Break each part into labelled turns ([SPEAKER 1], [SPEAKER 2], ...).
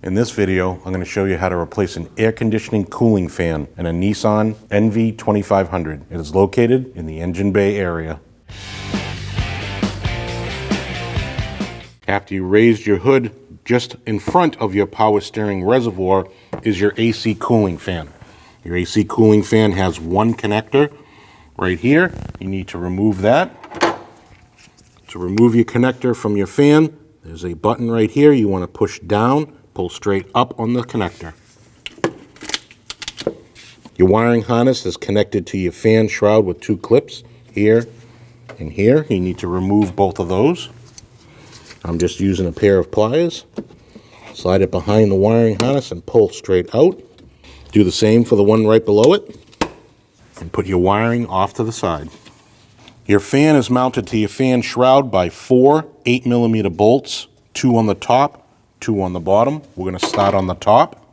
[SPEAKER 1] In this video, I'm going to show you how to replace an air conditioning cooling fan in a Nissan NV2500. It is located in the engine bay area. After you raised your hood, just in front of your power steering reservoir is your AC cooling fan. Your AC cooling fan has one connector right here. You need to remove that. To remove your connector from your fan, there's a button right here. You want to push down, pull straight up on the connector. Your wiring harness is connected to your fan shroud with two clips here and here. You need to remove both of those. I'm just using a pair of pliers. Slide it behind the wiring harness and pull straight out. Do the same for the one right below it. And put your wiring off to the side. Your fan is mounted to your fan shroud by 4 8mm bolts, 2 on the top, 2 on the bottom. We're going to start on the top.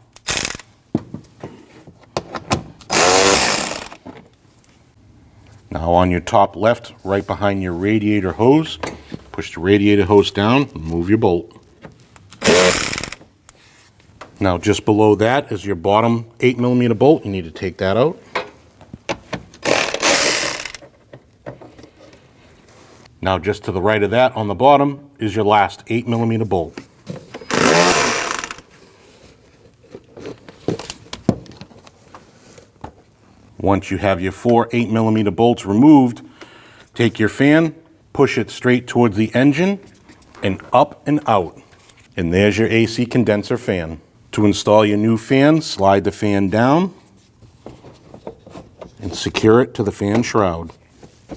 [SPEAKER 1] Now on your top left, right behind your radiator hose, push the radiator hose down and move your bolt. Now just below that is your bottom 8mm bolt. You need to take that out. Now just to the right of that on the bottom is your last 8mm bolt. Once you have your 4 8mm bolts removed, take your fan, push it straight towards the engine and up and out. And there's your AC condenser fan. To install your new fan, slide the fan down and secure it to the fan shroud.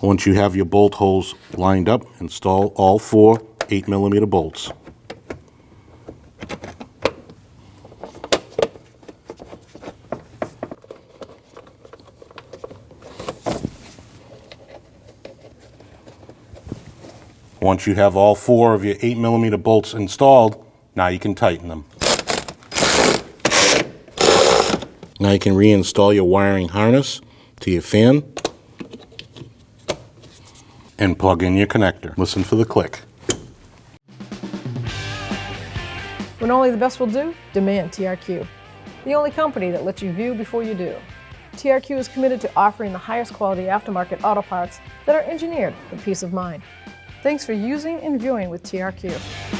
[SPEAKER 1] Once you have your bolt holes lined up, install all 4 8mm bolts. Once you have all 4 of your 8mm bolts installed, now you can tighten them. Now you can reinstall your wiring harness to your fan and plug in your connector. Listen for the click.
[SPEAKER 2] When only the best will do, demand TRQ. The only company that lets you view before you do. TRQ is committed to offering the highest quality aftermarket auto parts that are engineered for peace of mind. Thanks for using and viewing with TRQ.